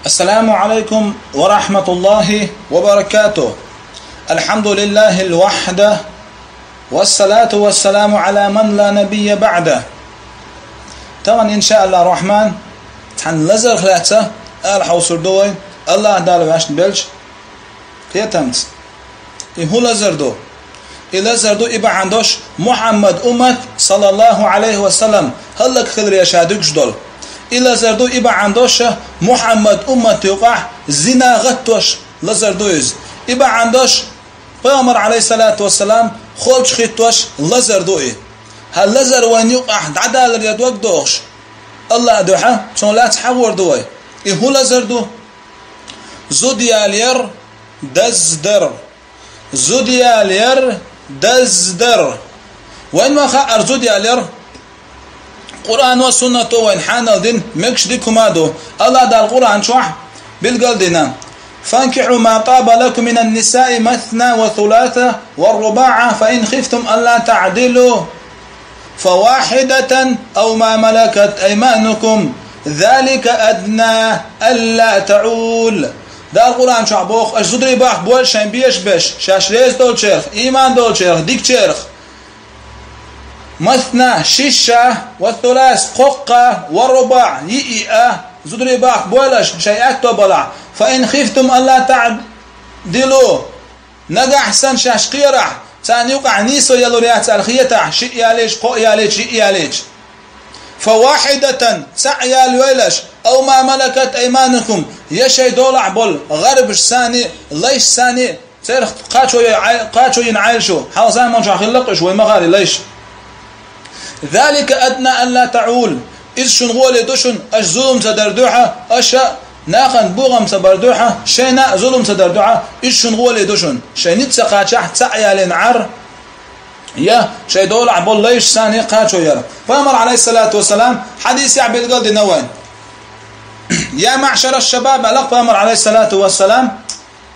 السلام عليكم ورحمة الله وبركاته. الحمد لله الوحده والصلاة والسلام على من لا نبي بعده. طبعا إن شاء الله الرحمن تحن لزر خلاته الحوصر دوي الله دار باش نبلش قيتمت هو لزر دو لزر دو إبا عندوش محمد أمت صلى الله عليه وسلم هلك خير يشادك جدول لزر دو إبا عندوش محمد أمت يقع زنا غتوش لزر دويز إبا عندوش پیامبر علیه الصلاة والسلام خولش خیتوش لزر دوی هل لزر وين يقع عدال يدوق دوش الله دوحه شون لا تحور دوي هو لزر دو زوديالير دزدر زوديالير دزدر وين ما خا زوديالير قرآن والسنة وين حان دين مكش دي كمادو الله دا القرآن شوح بالقلدنا فانكحوا ما طاب لكم من النساء مثنى وثلاثة والرباع فإن خفتم ألا تعدلوا فواحدة أو ما ملكت أيمانكم ذلك أدنى ألا تعول. ده القرآن شعبوخ أجدري باخ بول شين بيش بش شاش ريز دول شيخ إيمان دول شيخ ديك شيخ مثنى ششة والثلاث ققة والرباع يئة زدري باخ بولش شيئات تبلع فإن خفتم ألا تعدلوا نجا أحسن شاش قيرح تاني يقع نيسو يلوريات الخيتة شيء ياليش قو ياليش شيء ياليش فواحدة سعيا الويلش أو ما ملكت أيمانكم يشي دولع بول غربش ثاني ليش ثاني سير قاتشو ينعيشو حوزان من شاخ اللقش ويمغاري ليش ذلك أدنى ألا تعول إذ شنغولي دوشن أش ظلم تدردوحة أشا ناخن بوغم تبردوحة شينا ظلم تدردوحة إذ شنغولي دوشن شينيت سقاتشح تسعيا لنعر يا شي دولع بول ليش ثاني قاتشو يرى فأمر عليه الصلاة والسلام حديث يعبد قلد نوين يا معشر الشباب ألق فأمر عليه الصلاة والسلام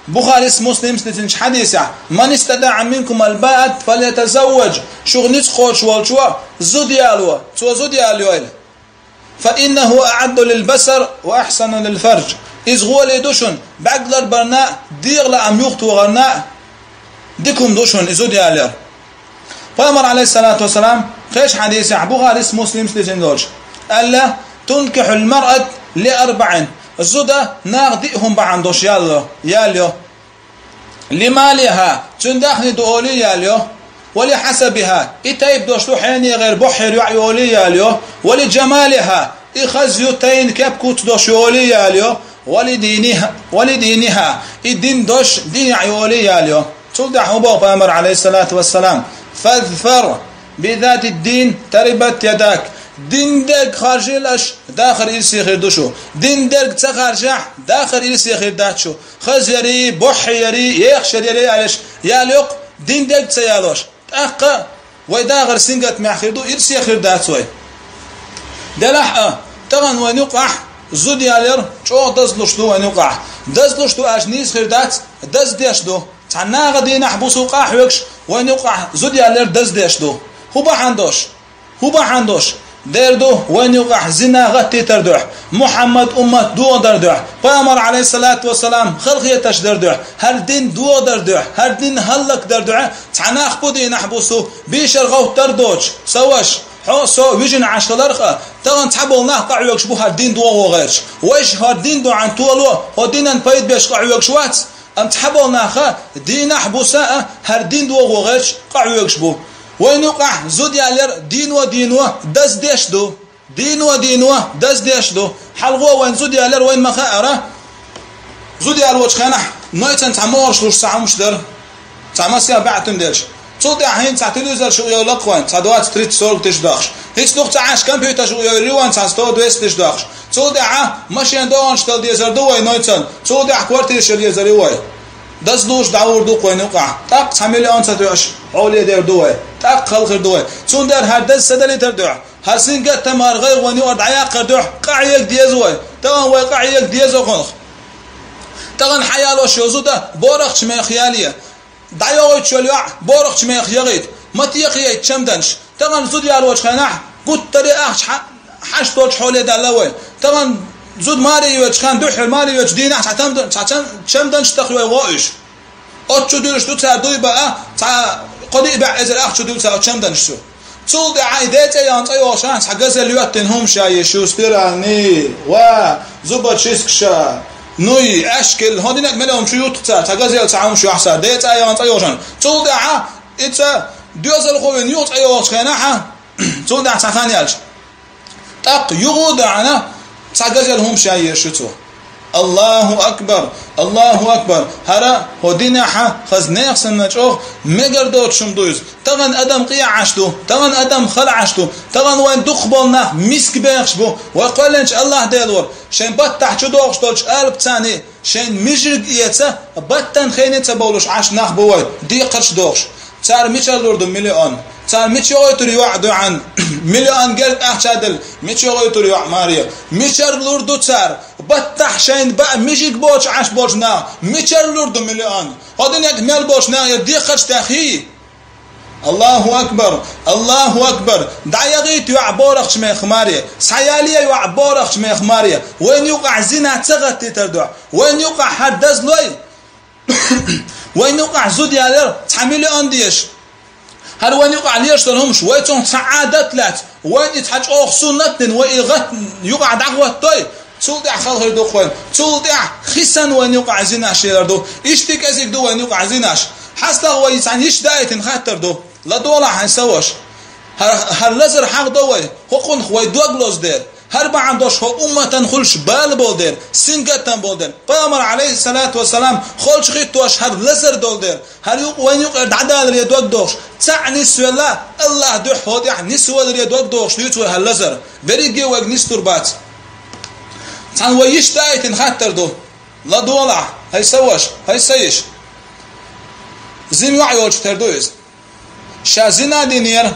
بخاري مسلم ستنش حديث من استدعى منكم الباءة فليتزوج شغنيت خوش والشوا زوديالوا تو زوديالوا فإنه أعد للبصر وأحسن للفرج إذ غولي دوشن بعقلر برناء ديغل أم يخت وغرناء ديكم دوشن زوديالوا فأمر عليه الصلاة والسلام خيش حديث بخاري مسلم ستنش ألا تنكح المرأة لأربع الزودة ناغدئهم بعندوش ياليو لمالها تندخني دولي ياليو ولحسبها إتايب دوشتو حيني غير بحر يعيولي ياليو ولجمالها إخزيوتين كبكوت دوش يولي ياليو ولدينها الدين دوش دين يعيولي ياليو تلدح أبو أمر عليه الصلاة والسلام فاذفر بذات الدين تربت يداك دين درك خارجيلش داخل إلسي خير دوشو دين درك تخارجح داخل إلسي خير داتشو خزيري بحيري يخشر يري عليش ياليق دين درك تيالوش تأقى ويداخل سنجت مع خير دو إلسي خير داتشوي دلح تغن وين يقع زود يالير شو دزلوش دو وين يقع دزلوش دو أجنيس خير دات دز ديش دو تعناغ دين أحبسو قاح ويكش وين يقع زود يالير دز ديش دو هو بحندوش دردو وين يقع زنا غتي تردوح محمد أمة دو دردوح فأمر عليه الصلاة والسلام خلقيتش دردوح هر دين دو دردوح هر دين هلك دردوح تعناخ بودي نحبسو بيشر غو تردوش سواش حوسو ويجن عشلرخه تغن تحبولنا قعوك شبو هر دين دو وغيرش ويش هر دين دو عن طولو هو دينا نبيد بيش قعوك شوات ام تحبولنا خا دين حبوسا هر دين دو وغيرش قعوك شبو وين يقع زود يالير دين دز ديش دو دين دز ديش دو حلقوا وين زود يالير وين مخاعرة زود يالوش خانح نايتن تعمارش لوش ساعمش در تعماسيا بعتم ديرش صوت حين ساعة تلفزيون شو يقولك وين صدوات تريد صور تشدخش هيك نقطة عاش كمبيوتر شو يقولون صدوات دوست تشدخش صوت ماشي عندهم شتل ديزر دوي نايتن صوت كوارتير شل ديزر دوي دز دوش داور دو قوين وقع تاق ساميلي أنت توش حولي دير دوي تاق خلق دوي صون در هر دز سدلي تردوح هسين قد تمار غير وني ورد عياق قردوح قاعيك ديزوي تغن وي قاعيك ديزو خنخ تغن حيالو شوزو ده بورخش من خيالية دعيوي تشوليع بورخش من خياليت ما تيقي تشمدنش تغن زود يالوش خناح قلت طريقة حش توش حولي دلوي تغن زود ماري وجخان دوح ماري وج دينا عشان شمدن اشتخوا وايش اتشو دولش دو تاع دوي بقى تاع قدي بقى ازل اخ دو تاع شمدن شو تول دي عايدات يانط ايوشان حجز اليوتنهم شاي شو ستراني و زوبا تشيسكشا نوي اشكل هادينك ملهم شو يوتتا تاغازيل تعاون شو احسن ديت يانط ايوشان تول دي ع اتا دوزل خوين يوت ايوش خناحه تول دي تخانيالش تق يغود عنا تاغازيلهم شاي شتو الله أكبر الله أكبر هرا هدينا ح خزناق سنجوه مقردوت شمدوز تغن أدم قيع عشتو تغن أدم خلع عشتو تغن وين دخبلنا مسك بيخشبو وقالنش الله ديلور شين بطح شدوغش دولش قلب تاني شين مجرق إيتا بطن خيني تبولوش عش ناخ بوي دي قرش دوغش تار ميشال لوردو مليون تار ميشال يوعدو عن مليون قلب أحشادل ميشال يوع ماريا ميشال لوردو تار بطح شين بقى ميجيك بوش عش بوش نا ميشال لوردو مليون هادين يك مال بوش نا يدي قرش تاخي الله أكبر الله أكبر دعيغيت يوع بورخش ميخ ماريا سعياليا يوع بورخش ميخ ماريا وين يوقع زنا تغطي تردع وين يوقع حدز لوي وين يوقع زود يالر تحميلي أنديش هل وين يوقع ليش تلهمش ويتون سعادة لات وين يتحج أخصو نتن ويغت يوقع دعوة طيب تولدع خلق يدو خوين تولدع خسن وين يوقع زيناش يردو اشتك ازيك دو وين يوقع زيناش حسنا هو يسعن يش دايتن خاطر دو لا دولا حنسوش هر لزر حق دوي حقون خوي دوغلوز دير هر با عندوش هو امتن خلش بال بولدر سنگتن بولدر پیامبر علیه الصلاة والسلام خلش خیتوش هر لزر دولدر هر يوق وين يوق دعدال ري دوغ دوش تعني سولا الله دو خود يعني سوال ري دوغ دوش يتو هر لزر بريجي وغ نستربات تان ويش دايتن خاطر دو لا دولا هي سوش هي سيش زين وعيوش تردوز شازنا دينير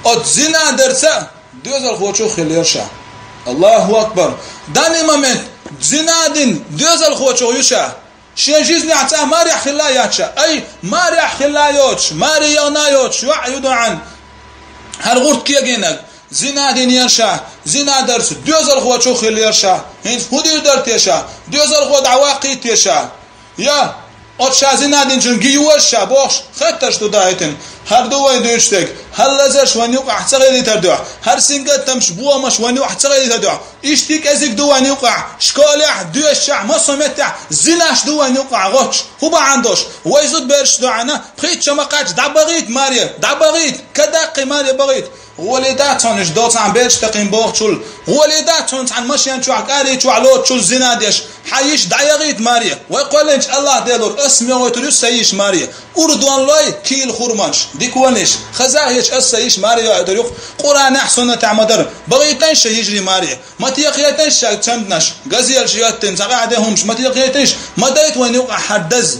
ات زنا درسه دوزل خوچو خليرشا الله أكبر داني ممن زنادين دوزل خوچو يشا شيجيزني عتا ماريح خلاياتشا أي ماريح خلايوتش ماريونايوتش يعيدو عن هالغورت كيجينك زنادين يرشا زنا درس دوزل خوچو خليرشا هين هودي درتيشا دوزل خود عواقيت يشا يا ات شازنادين چون گيوشا بوخش خطش تو دايتن هر دو وين دوشتك هل لزش وين يوقع تغيري تردع هر سنجت تمش بوا مش وين يوقع تغيري تردع اشتيك ازيك دو وين يوقع شكالح دوشع ما سمتع زناش دو وين يوقع غوش هو با عندوش ويزود برش دعنا بخيت شما قاج دعبغيت ماريا دعبغيت كدقي ماريا بغيت وليداتهم دوت عم بيرش تقيم بوخشول وليداتهم عن مشيان شو عقاري شو علوت شو زناديش حيش دعيغيت ماريا ويقول انش الله ديلور اسمي ويتلو سيش ماريا اردوان لاي كيل خرمانش ديكوانش خزاهيش اسيش ماريا يدريق قران احسن تعمدر بغيتنش يجري ماريا ما تيقيتنش تمدنش غزيل شياتن تقعدهمش ما تيقيتنش ما دايت وين يوقع حدز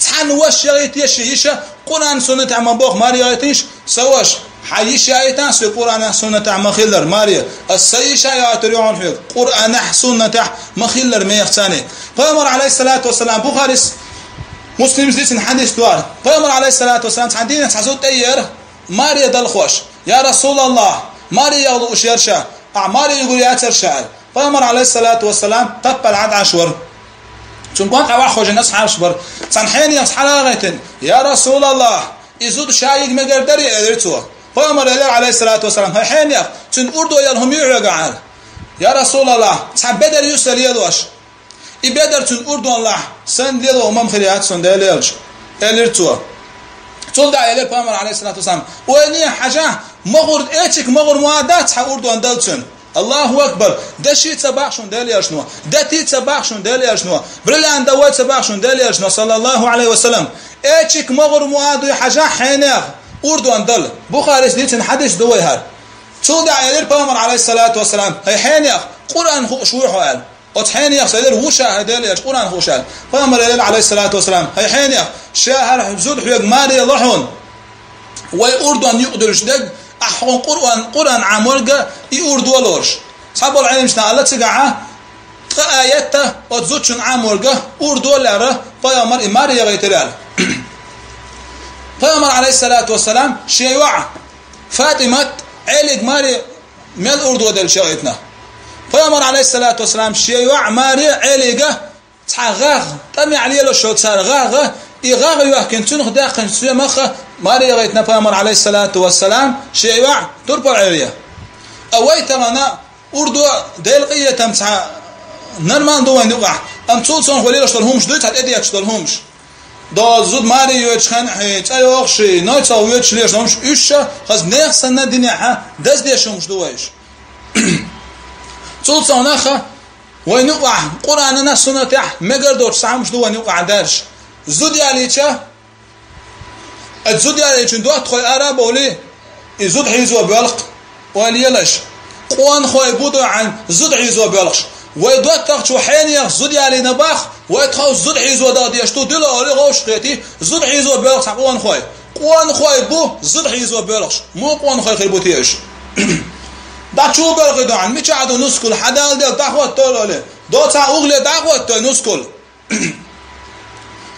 تحن وش يغيت يشا قران سنه تعمل بوخ ماريا يتنش سواش حيش آيتان في قرآن سنة مخيلر ماريا السيش آيات ريعون في قرآن سنة مخيلر ميختاني فأمر عليه الصلاة والسلام بخارس مسلم زيتن حديث دوار فأمر عليه الصلاة والسلام حديث تحزوت أير ماريا دلخوش يا رسول الله ماريا يغضو شيرشا ماريا يقول ياتر شعر فأمر عليه الصلاة والسلام تبال عد عشور تنقوان قواح خوش الناس حاشبر تنحيني يصحى لغيتن يا رسول الله إزود شايق مقردري أدرتوه فأمر عليه الصلاة والسلام هاي حين يا تن أردو يلهم يعقعال يا رسول الله تعبدر يسأل يدوش إبدر تن أردو الله سن يدو أمام خليات سن ديليرج إليرتوا تولدع إليه فأمر عليه الصلاة والسلام وإني حاجة مغر إيتك مغر معادات أردو أندلتن الله أكبر ده شيء تباخشون ديليرج نوا ده تي تباخشون ديليرج نوا بريلان دوات تباخشون ديليرج نوا صلى الله عليه وسلم إيتك مغر معادو حاجة حينيغ أردوان دل بخاري سنيتن حديث دوي هار تولدع إليه بامر عليه الصلاة والسلام هاي حينيخ قرآن شويحو قال وتحينيخ سيدر وشا هداليش قرآن خوشال بامر إليه عليه الصلاة والسلام هاي حينيخ شاهر زود حيق ماري لحون وي أردوان يقدرش دق أحقون قرآن عمولغا يأردو لورش صحابو العلم شنا الله تقعه آياته وتزودشن عمولغا أردو لاره بامر إماري يغيترال فأمر عليه الصلاة والسلام شيوع فاطمة عيلك ماري مل أردو دل شغيتنا فيامر عليه الصلاة والسلام شيء عماري عليقة تغاغ تم عليه لو شو تغاغ إغاغ يحكي تنخ داخل سوى مخ ماري غيتنا فيامر عليه الصلاة والسلام شيء تربع عليه أويت أنا أردو دل قية تمسح نرمان دوين يقع أم تصل صن خليل أشترهمش دوت هتأدي أشترهمش دا زود ماري يوتشخن حيت أيوخشي نايت أو يوتشليش نمش إيشة خز نخسنا الدنيا دز ديشمش دويش تصل صناخة وين يقع قرآننا سنة تح مقدر سامش دوين يقع درش زود ياليتشا الزود ياليتشن دوت خوي أراب ولي يزود حيزو بيلق وليلش قوان خوي بودو عن زود حيزو بيلقش ويدوت تخشو حين يخزود علي نباخ ويتخو زود حيزو داد يشتو دل علي غوش قيتي زود حيزو بيلقش قوان خوي بو زود حيزو بيلقش مو قوان خوي خيبوتيش دا شو بيلقي دو عن ميش عدو نسكل حدال ديل تاخوات تولولي دو تا اغلي تاخوات تو نسكل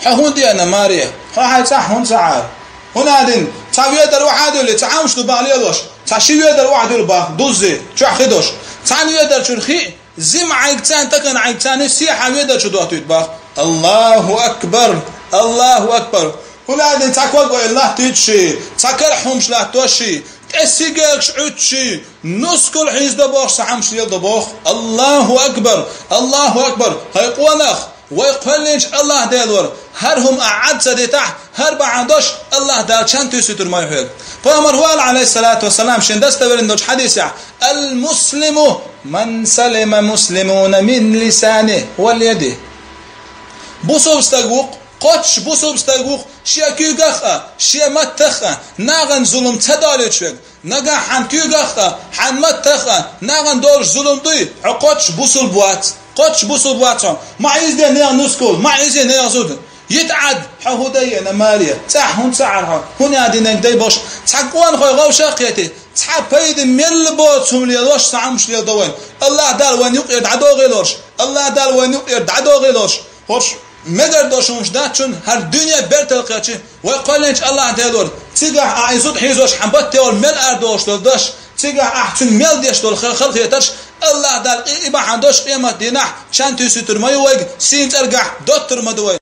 حهون دي انا ماريا هاي هون سعار هنا دين تاويه در واحد اللي تعامش تو بالي لوش تشيويه در واحد اللي باخ دوزي شو خدوش ثانيه در شرخي زم عيقتان تكن عيقتان سيحة ويدا شدوات يتباخ الله أكبر الله أكبر هنا دين تاكوال الله تيتشي تاكرحهمش لا توشي تأسيقك عدشي نسكل حيز دباخ سحمش ليل دباخ الله أكبر الله أكبر هاي قوانخ ويقفلنش الله ديلور هرهم أعد سديتح هر بعدش الله دال چند تسيتر ما يحيق فأمر هو عليه الصلاة والسلام شندست برندوش حديثة المسلم من سلم مسلمون من لسانه واليده بوصوب استقوق قطش بوصوب استقوق شيا كيغخا شيا متخا ناغن ظلم تدالي شوك ناغن حن كيغخا حن متخا ناغن دور ظلم دوي قطش بوصل بوات قطش بوصل بوات ما عايز ده نيا نسكول ما عايز نيا زود يتعد حهودية نمالية تحون سعرها هنا دينك دي باش تحقوان خوي غوشا قيتي تحبيد مل بوتهم ليلوش سعمش ليدوين الله دال وين يقيد عدو غيلوش الله دال وين يقيد عدو غيلوش هوش مگر داشومش داتشون هر دنيا برتلقيتي ويقولنش الله دالور تيجا عايزود حيزوش حنبت تيول مل اردوش داش تيجا احتن مل ديش دول خلق يتش الله دال إبا عندوش قيمة دينح شان تيسي ترمي ويق سين ترقح دوت ترمدوين